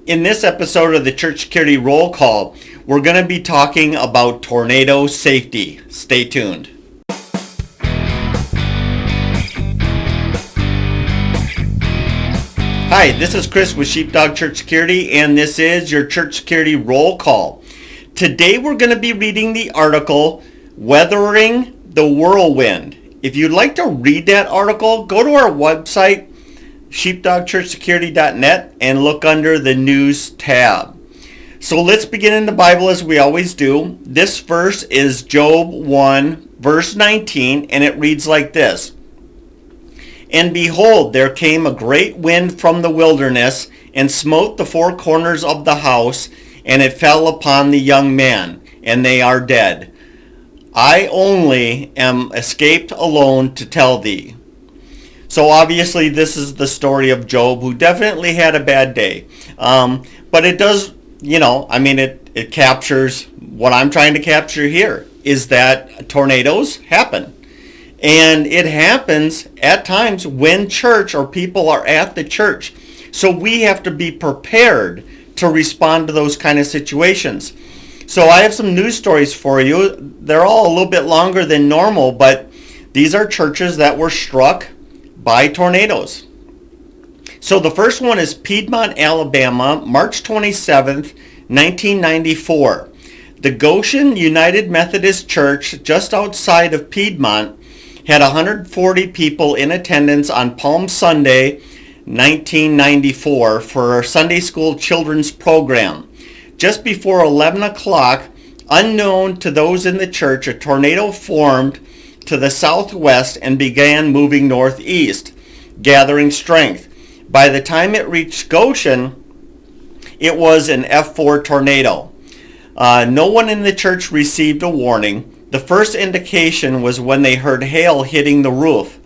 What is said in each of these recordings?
In this episode of the Church Security Roll Call, we're going to be talking about tornado safety. Stay tuned. Hi, this is Chris with Sheepdog Church Security, and this is your Church Security Roll Call. Today we're going to be reading the article, Weathering the Whirlwind. If you'd like to read that article, go to our website, sheepdogchurchsecurity.net, and look under the News tab. So let's begin in the Bible as we always do. This verse is Job 1, verse 19, and it reads like this. And behold, there came a great wind from the wilderness, and smote the four corners of the house, and it fell upon the young man, and they are dead. I only am escaped alone to tell thee. So obviously this is the story of Job, who definitely had a bad day. But it does, it captures what I'm trying to capture here, is that tornadoes happen. And it happens at times when church or people are at the church. So we have to be prepared to respond to those kind of situations. So I have some news stories for you. They're all a little bit longer than normal, but these are churches that were struck by tornadoes. So the first one is Piedmont, Alabama, March 27th, 1994. The Goshen United Methodist Church, just outside of Piedmont, had 140 people in attendance on Palm Sunday, 1994, for a Sunday school children's program. Just before 11 o'clock, unknown to those in the church, a tornado formed to the southwest and began moving northeast, gathering strength. By the time it reached Goshen, it was an F4 tornado. No one in the church received a warning. The first indication was when they heard hail hitting the roof.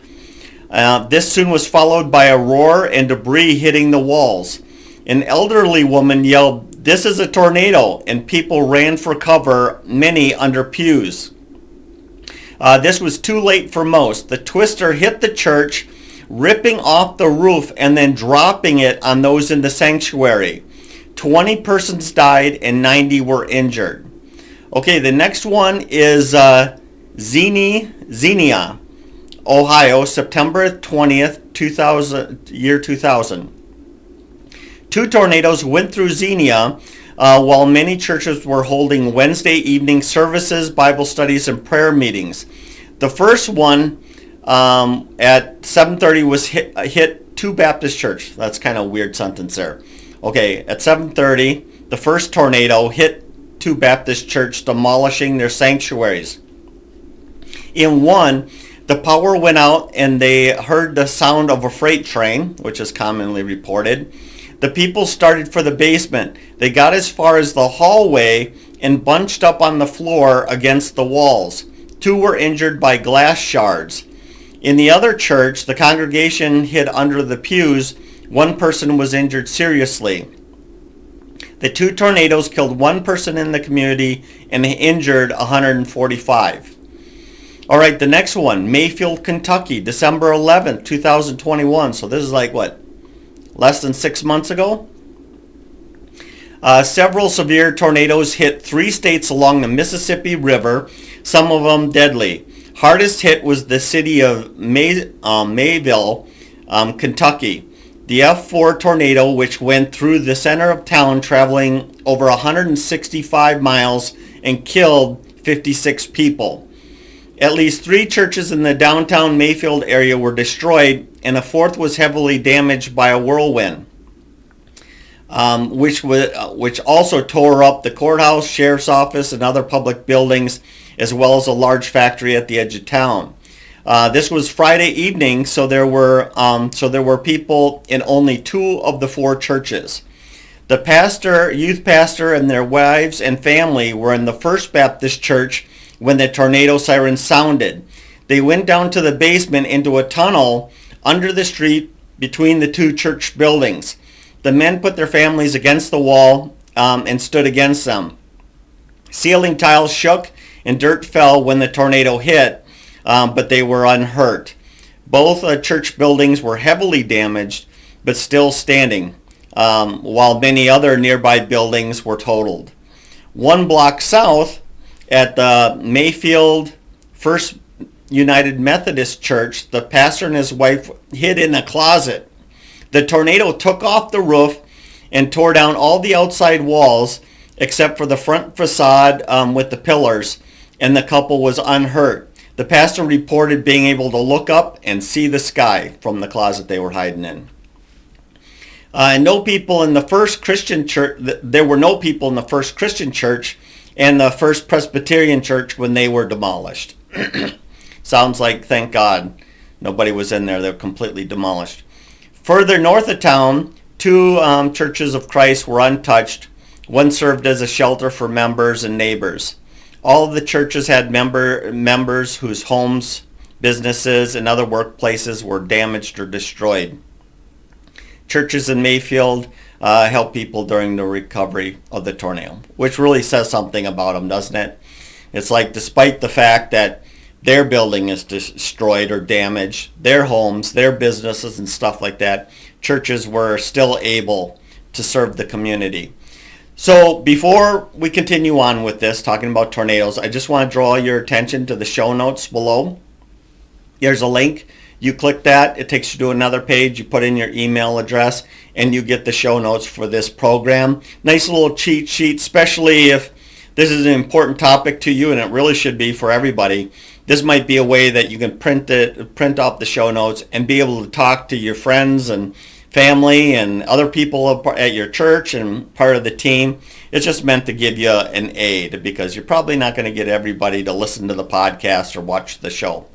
This soon was followed by a roar and debris hitting the walls. An elderly woman yelled, "This is a tornado," and people ran for cover, many under pews. This was too late for most. The twister hit the church, ripping off the roof and then dropping it on those in the sanctuary. 20 persons died and 90 were injured. Okay, the next one is Xenia, Ohio, September 20th, 2000. Two tornadoes went through Xenia while many churches were holding Wednesday evening services, Bible studies, and prayer meetings. The first one at 7:30 was hit two Baptist church. That's kind of a weird sentence there. Okay, at 7:30, the first tornado hit two Baptist church, demolishing their sanctuaries. In one, the power went out and they heard the sound of a freight train, which is commonly reported. The people started for the basement. They got as far as the hallway and bunched up on the floor against the walls. Two were injured by glass shards. In the other church, the congregation hid under the pews. One person was injured seriously. The two tornadoes killed one person in the community and injured 145. All right, the next one, Mayfield, Kentucky, December 11th, 2021. So this is like what? Less than 6 months ago. Several severe tornadoes hit three states along the Mississippi River, some of them deadly. Hardest hit was the city of Mayfield, Kentucky. The F4 tornado, which went through the center of town, traveling over 165 miles and killed 56 people. At least three churches in the downtown Mayfield area were destroyed, and a fourth was heavily damaged by a whirlwind, which also tore up the courthouse, sheriff's office, and other public buildings, as well as a large factory at the edge of town. This was Friday evening, so there were people in only two of the four churches. The youth pastor, and their wives and family were in the First Baptist Church when the tornado siren sounded. They went down to the basement into a tunnel under the street between the two church buildings. The men put their families against the wall and stood against them. Ceiling tiles shook and dirt fell when the tornado hit, but they were unhurt. Both church buildings were heavily damaged, but still standing. while many other nearby buildings were totaled. 1 block south at the Mayfield First United Methodist Church, the pastor and his wife hid in a closet. The tornado took off the roof and tore down all the outside walls except for the front facade with the pillars, and the couple was unhurt. The pastor reported being able to look up and see the sky from the closet they were hiding in. No people in the first Christian church. There were no people in the first Christian church and the first Presbyterian church when they were demolished. Sounds like, thank God, nobody was in there. They were completely demolished. Further north of town, 2 churches of Christ were untouched. One served as a shelter for members and neighbors. All of the churches had members whose homes, businesses, and other workplaces were damaged or destroyed. Churches in Mayfield helped people during the recovery of the tornado, which really says something about them, doesn't it? It's like, despite the fact that their building is destroyed or damaged, their homes, their businesses and stuff like that, churches were still able to serve the community. So before we continue on with this, talking about tornadoes, I just want to draw your attention to the show notes below. There's a link. You click that, it takes you to another page. You put in your email address, and you get the show notes for this program. Nice little cheat sheet, especially if this is an important topic to you, and it really should be for everybody. This might be a way that you can print off the show notes and be able to talk to your friends and family and other people at your church and part of the team. It's just meant to give you an aid, because you're probably not going to get everybody to listen to the podcast or watch the show.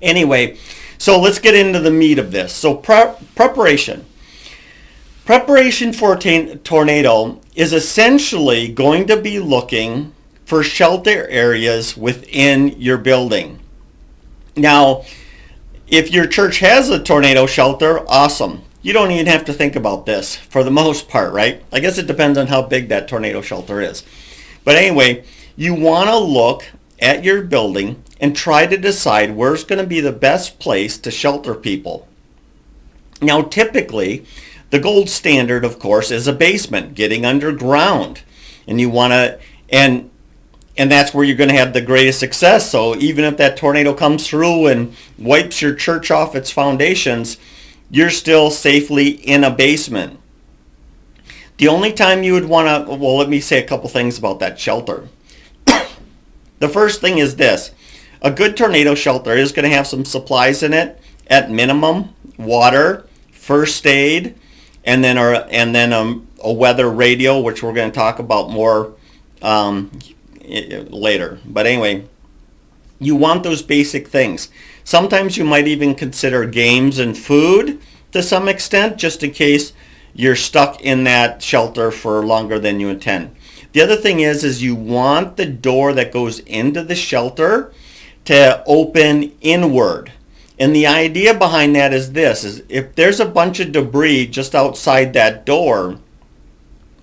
Anyway, so let's get into the meat of this. So preparation. Preparation for a tornado is essentially going to be looking for shelter areas within your building. Now, if your church has a tornado shelter, awesome. You don't even have to think about this for the most part, right? I guess it depends on how big that tornado shelter is. But anyway, you want to look at your building and try to decide where's going to be the best place to shelter people. Now, typically, the gold standard, of course, is a basement, getting underground. And you want to, and that's where you're going to have the greatest success. So even if that tornado comes through and wipes your church off its foundations, you're still safely in a basement. The only time you would want to, well, let me say a couple things about that shelter. The first thing is this. A good tornado shelter is going to have some supplies in it, at minimum: water, first aid, and then a weather radio, which we're going to talk about more later. But anyway, you want those basic things. Sometimes you might even consider games and food to some extent, just in case you're stuck in that shelter for longer than you intend. The other thing is you want the door that goes into the shelter to open inward. And the idea behind that is this, is if there's a bunch of debris just outside that door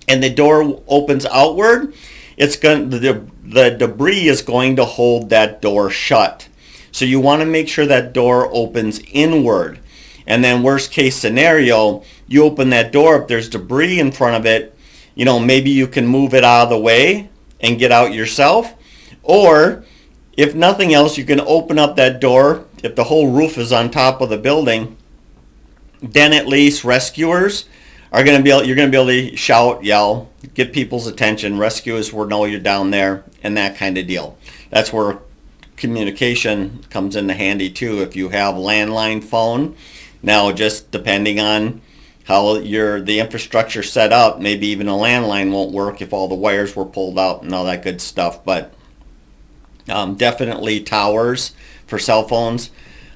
and the door opens outward, the debris is going to hold that door shut. So you want to make sure that door opens inward. And then worst case scenario, you open that door, if there's debris in front of it, maybe you can move it out of the way and get out yourself. Or if nothing else, you can open up that door. If the whole roof is on top of the building, then at least rescuers are going to be able, you're going to be able to shout, yell, get people's attention. Rescuers will know you're down there and that kind of deal. That's where communication comes into handy too. If you have landline phone, now just depending on how the infrastructure set up, maybe even a landline won't work if all the wires were pulled out and all that good stuff. But definitely towers for cell phones,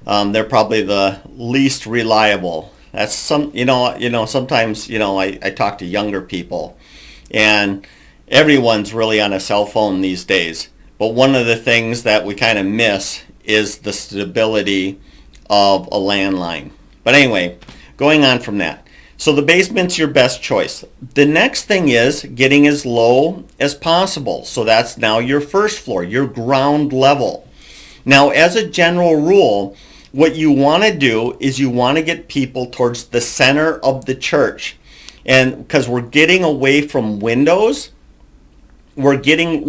they're probably the least reliable. That's sometimes, I talk to younger people and everyone's really on a cell phone these days. But one of the things that we kind of miss is the stability of a landline. But anyway, going on from that. So the basement's your best choice. The next thing is getting as low as possible. So that's now your first floor, your ground level. Now, as a general rule, what you want to do is you want to get people towards the center of the church. And because we're getting away from windows, we're getting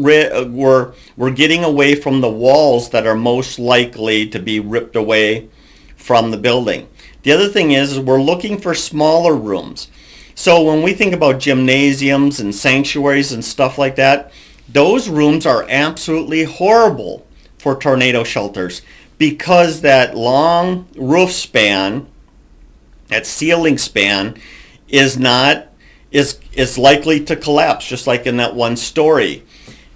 away from the walls that are most likely to be ripped away from the building. The other thing is we're looking for smaller rooms. So when we think about gymnasiums and sanctuaries and stuff like that, those rooms are absolutely horrible for tornado shelters because that long roof span, that ceiling span, is likely to collapse, just like in that one story.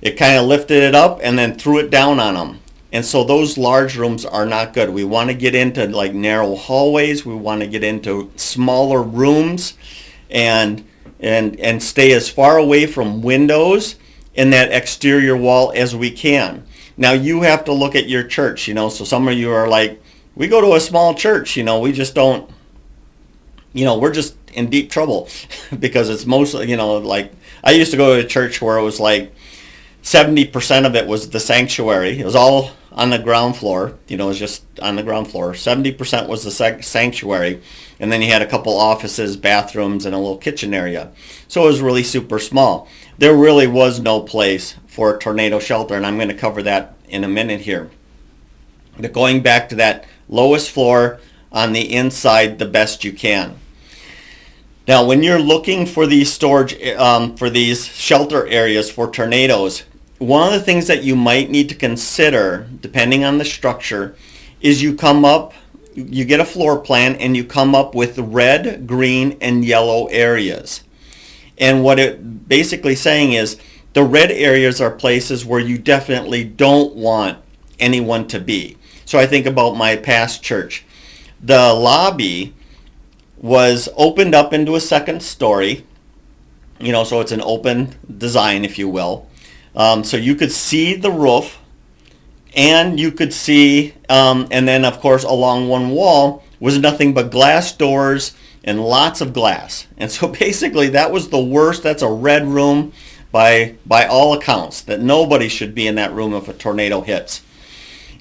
It kind of lifted it up and then threw it down on them. And so those large rooms are not good. We want to get into like narrow hallways. We want to get into smaller rooms and stay as far away from windows in that exterior wall as we can. Now you have to look at your church, so some of you are like, we go to a small church, we just don't, we're just in deep trouble because it's mostly, like I used to go to a church where it was like 70% of it was the sanctuary. It was all on the ground floor, it was just on the ground floor. 70% was the sanctuary, and then you had a couple offices, bathrooms, and a little kitchen area. So it was really super small. There really was no place for a tornado shelter, and I'm going to cover that in a minute here. But going back to that lowest floor on the inside the best you can. Now, when you're looking for these for these shelter areas for tornadoes, one of the things that you might need to consider, depending on the structure, is you get a floor plan and you come up with red, green, and yellow areas. And what it basically saying is the red areas are places where you definitely don't want anyone to be. So I think about my past church. The lobby was opened up into a second story, so it's an open design, if you will. So you could see the roof, and you could see, and then of course along one wall was nothing but glass doors and lots of glass. And so basically that was the worst. That's a red room by all accounts, that nobody should be in that room if a tornado hits.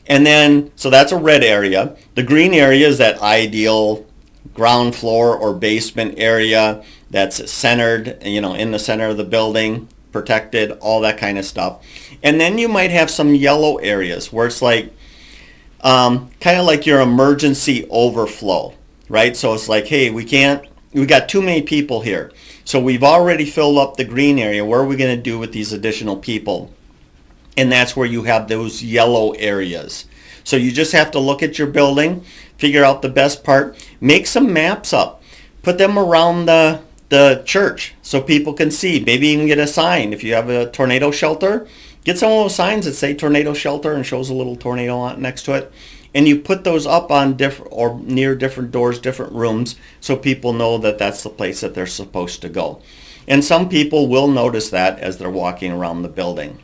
And then, so that's a red area. The green area is that ideal ground floor or basement area that's centered, in the center of the building, protected, all that kind of stuff. And then you might have some yellow areas where it's like kind of like your emergency overflow, right? So it's like, hey, we got too many people here. So we've already filled up the green area. What are we going to do with these additional people? And that's where you have those yellow areas. So you just have to look at your building, figure out the best part, make some maps up, put them around the church so people can see. Maybe you can get a sign. If you have a tornado shelter, get some of those signs that say tornado shelter and shows a little tornado on next to it. And you put those up on different or near different doors, different rooms, so people know that that's the place that they're supposed to go. And some people will notice that as they're walking around the building.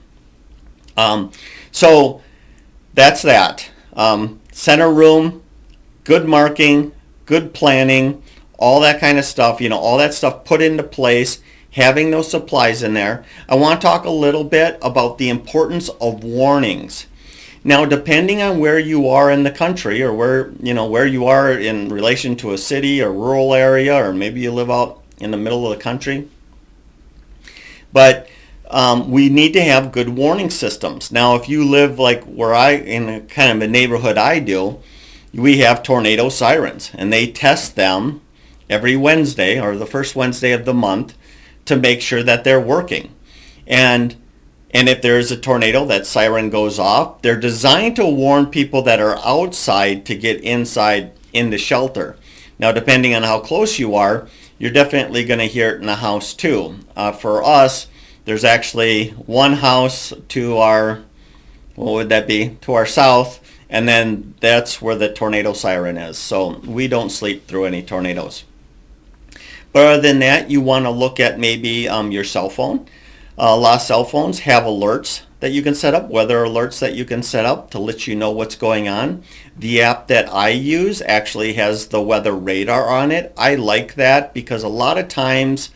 So that's that. Center room, good marking, good planning, all that kind of stuff, all that stuff put into place, having those supplies in there. I want to talk a little bit about the importance of warnings. Now, depending on where you are in the country, or where you are in relation to a city or rural area, or maybe you live out in the middle of the country, but we need to have good warning systems. Now, if you live like in a kind of a neighborhood I do, we have tornado sirens, and they test them every Wednesday or the first Wednesday of the month to make sure that they're working. And if there's a tornado, that siren goes off. They're designed to warn people that are outside to get inside in the shelter. Now, depending on how close you are, you're definitely going to hear it in the house too. For us, there's actually one house to our, what would that be, to our south, and then that's where the tornado siren is. So we don't sleep through any tornadoes. But other than that, you want to look at maybe your cell phone. A lot of cell phones have alerts that you can set up, weather alerts that you can set up to let you know what's going on. The app that I use actually has the weather radar on it. I like that because a lot of times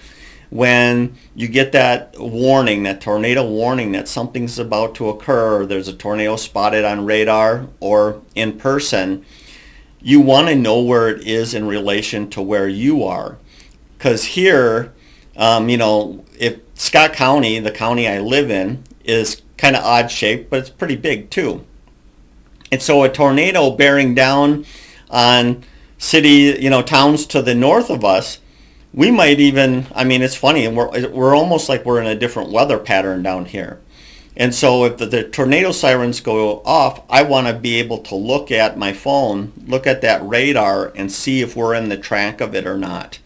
when you get that warning, that tornado warning that something's about to occur, or there's a tornado spotted on radar or in person, you want to know where it is in relation to where you are. Because here, if Scott County, the county I live in, is kind of odd shaped, but it's pretty big too. And so a tornado bearing down on towns to the north of us, we might even, it's funny, and we're almost like we're in a different weather pattern down here. And so if the tornado sirens go off, I want to be able to look at my phone, look at that radar, and see if we're in the track of it or not.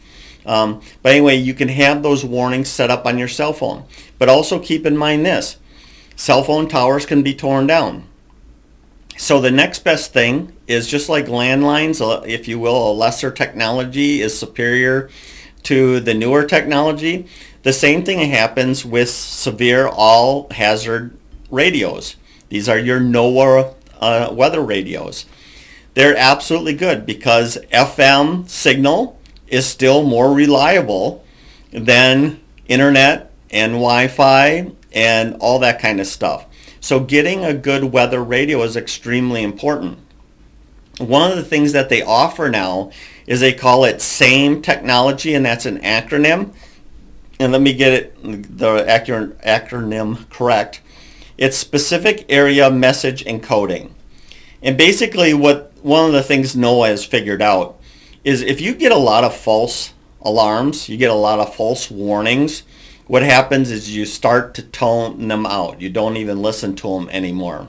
But anyway, you can have those warnings set up on your cell phone. But also keep in mind this, cell phone towers can be torn down. So the next best thing is, just like landlines, if you will, a lesser technology is superior to the newer technology. The same thing happens with severe all-hazard radios. These are your NOAA weather radios. They're absolutely good because FM signal is still more reliable than internet and Wi-Fi and all that kind of stuff. So getting a good weather radio is extremely important. One of the things that they offer now is they call it SAME technology, and that's an acronym. And let me get the acronym correct. It's Specific Area Message Encoding. And basically one of the things NOAA has figured out is if you get a lot of false alarms, you get a lot of false warnings, what happens is you start to tone them out. You don't even listen to them anymore.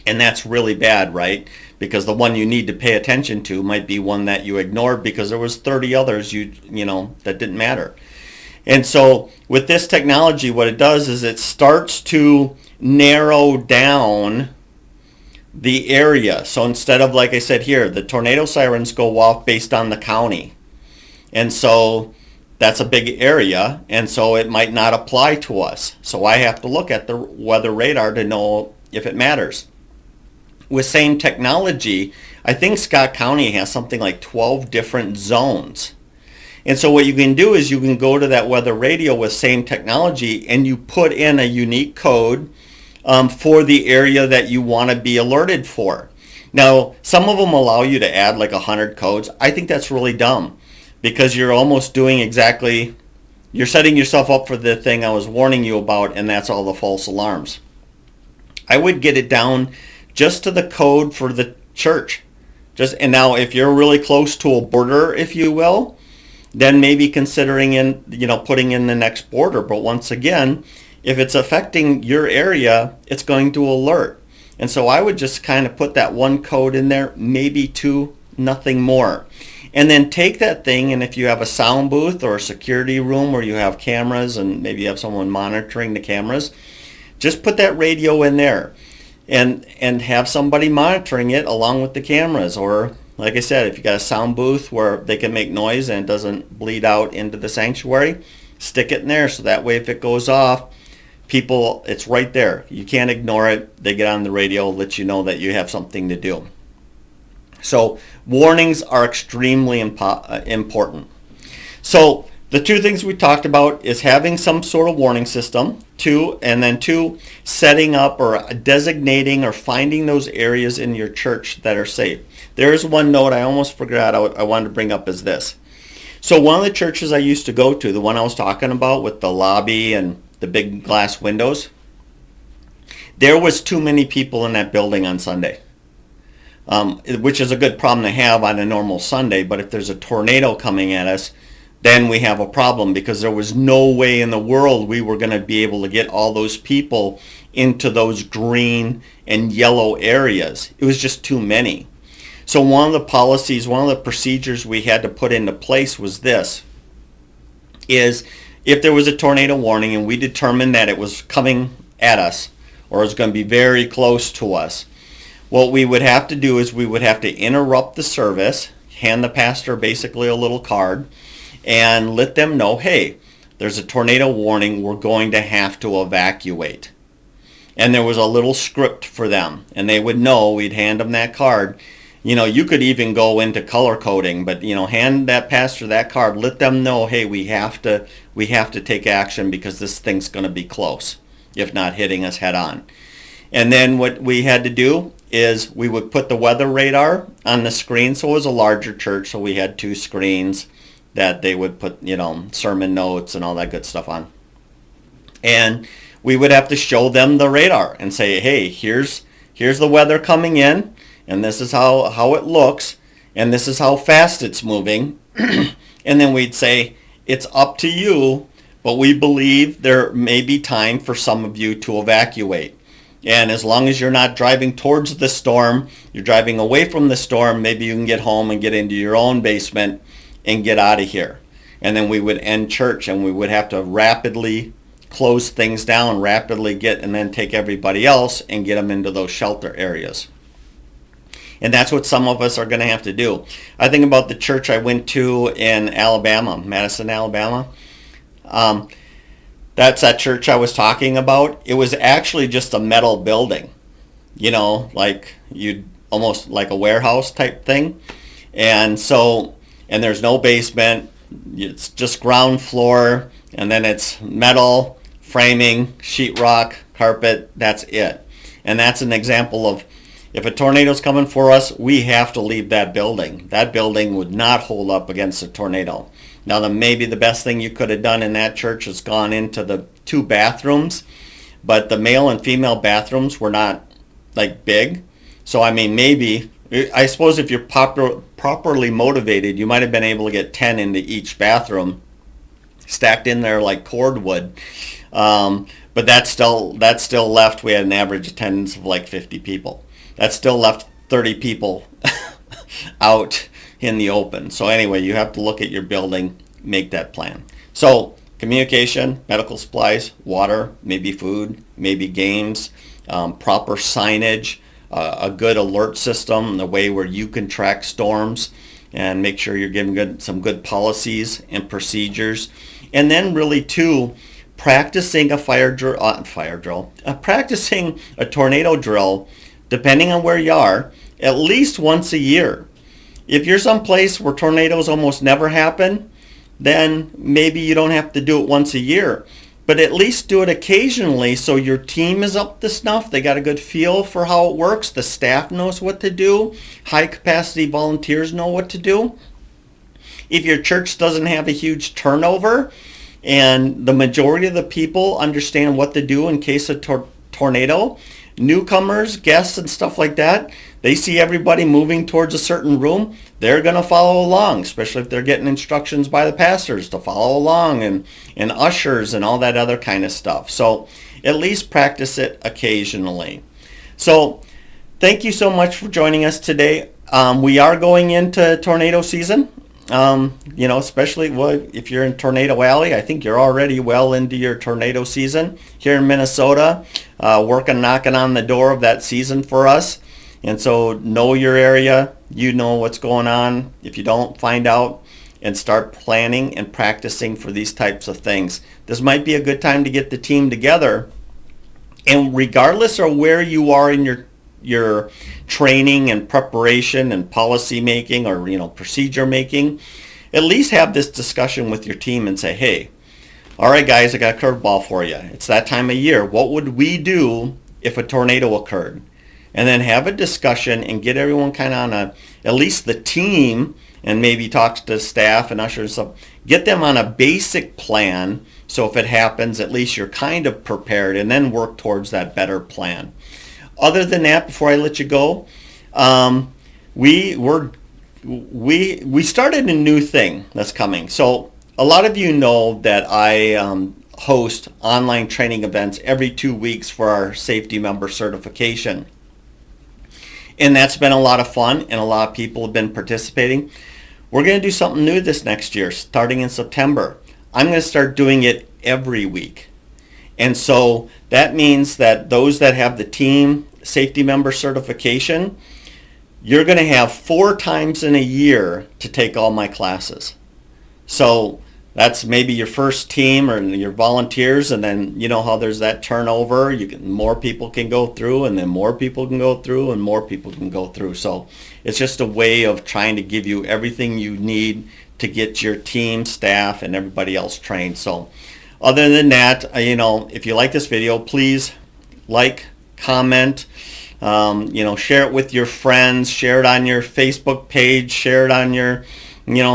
And that's really bad, right? Because the one you need to pay attention to might be one that you ignored because there was 30 others that didn't matter. And so with this technology, what it does is it starts to narrow down the area. So instead of, like I said here, the tornado sirens go off based on the county. And so that's a big area, and so it might not apply to us. So I have to look at the weather radar to know if it matters. With same technology, I think Scott County has something like 12 different zones. And so what you can do is you can go to that weather radio with same technology and you put in a unique code for the area that you want to be alerted for. Now, some of them allow you to add like 100 codes. I think that's really dumb because you're almost doing you're setting yourself up for the thing I was warning you about, and that's all the false alarms. I would get it down just to the code for the church. And now if you're really close to a border, if you will, then maybe considering putting in the next border. But once again, if it's affecting your area, it's going to alert. And so I would just kind of put that one code in there, maybe two, nothing more. And then take that thing, and if you have a sound booth or a security room where you have cameras and maybe you have someone monitoring the cameras, just put that radio in there and have somebody monitoring it along with the cameras. Or like I said, if you got a sound booth where they can make noise and it doesn't bleed out into the sanctuary, stick it in there so that way if it goes off, it's right there. You can't ignore it. They get on the radio, let you know that you have something to do. So warnings are extremely important. So the two things we talked about is having some sort of warning system, two, setting up or designating or finding those areas in your church that are safe. There is one note I almost forgot I wanted to bring up is this. So one of the churches I used to go to, the one I was talking about with the lobby and the big glass windows, there was too many people in that building on Sunday. Which is a good problem to have on a normal Sunday, but if there's a tornado coming at us, then we have a problem because there was no way in the world we were going to be able to get all those people into those green and yellow areas. It was just too many. So one of the policies, one of the procedures we had to put into place was this, is if there was a tornado warning and we determined that it was coming at us or it was going to be very close to us, what we would have to do is we would have to interrupt the service, hand the pastor basically a little card, and let them know, hey, there's a tornado warning, we're going to have to evacuate. And there was a little script for them, and they would know, we'd hand them that card. You could even go into color coding, but hand that pastor that card, let them know, hey, we have to take action because this thing's going to be close, if not hitting us head on. And then what we had to do is we would put the weather radar on the screen. So it was a larger church, so we had two screens that they would put, sermon notes and all that good stuff on. And we would have to show them the radar and say, hey, here's the weather coming in, and this is how it looks, and this is how fast it's moving. And then we'd say, it's up to you, but we believe there may be time for some of you to evacuate. And as long as you're not driving towards the storm, you're driving away from the storm, maybe you can get home and get into your own basement and get out of here. And then we would end church, and we would have to rapidly close things down, and then take everybody else and get them into those shelter areas. And that's what some of us are going to have to do. I think about the church I went to in Alabama, Madison, Alabama. That's that church I was talking about. It was actually just a metal building, like almost like a warehouse type thing. And there's no basement. It's just ground floor, and then it's metal, framing, sheetrock, carpet. That's it. And that's an example of, if a tornado's coming for us, we have to leave that building. That building would not hold up against a tornado. Now, maybe the best thing you could have done in that church is gone into the 2 bathrooms, but the male and female bathrooms were not big. So I suppose if you're properly motivated, you might have been able to get 10 into each bathroom, stacked in there like cordwood. But that still left, we had an average attendance of 50 people. That still left 30 people out in the open. So anyway, you have to look at your building, make that plan. So communication, medical supplies, water, maybe food, maybe games, proper signage, a good alert system, the way where you can track storms, and make sure you're giving some good policies and procedures. And then really too, practicing practicing a tornado drill, depending on where you are, at least once a year. If you're someplace where tornadoes almost never happen, then maybe you don't have to do it once a year. But at least do it occasionally so your team is up to snuff. They got a good feel for how it works. The staff knows what to do. High capacity volunteers know what to do. If your church doesn't have a huge turnover and the majority of the people understand what to do in case of tornado, newcomers, guests, and stuff like that, they see everybody moving towards a certain room, they're going to follow along, especially if they're getting instructions by the pastors to follow along, and ushers and all that other kind of stuff. So at least practice it occasionally. So thank you so much for joining us today. We are going into tornado season. Especially if you're in Tornado Alley, I think you're already well into your tornado season here in Minnesota, knocking on the door of that season for us. And so know your area, what's going on. If you don't, find out and start planning and practicing for these types of things. This might be a good time to get the team together, and regardless of where you are in your training and preparation and policy making or procedure making, at least have this discussion with your team and say, hey, all right guys, I got a curveball for you. It's that time of year. What would we do if a tornado occurred? And then have a discussion and get everyone kind of on at least the team, and maybe talk to the staff and ushers and stuff. Get them on a basic plan, so if it happens, at least you're kind of prepared, and then work towards that better plan. Other than that, before I let you go, we started a new thing that's coming. So a lot of you know that I host online training events every 2 weeks for our safety member certification. And that's been a lot of fun, and a lot of people have been participating. We're going to do something new this next year, starting in September. I'm going to start doing it every week. And so that means that those that have the team safety member certification, you're going to have 4 times in a year to take all my classes. So that's maybe your first team or your volunteers, and then you know how there's that turnover. More people can go through, and then more people can go through, and more people can go through. So it's just a way of trying to give you everything you need to get your team, staff, and everybody else trained. So other than that, if you like this video, please like, comment, share it with your friends, share it on your Facebook page, share it on your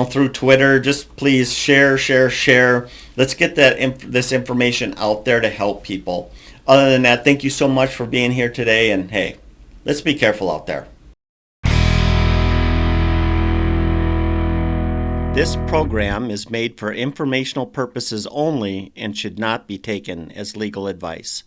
through Twitter. Just please share, share, share. Let's get this information out there to help people. Other than that, thank you so much for being here today, and hey, let's be careful out there. This program is made for informational purposes only and should not be taken as legal advice.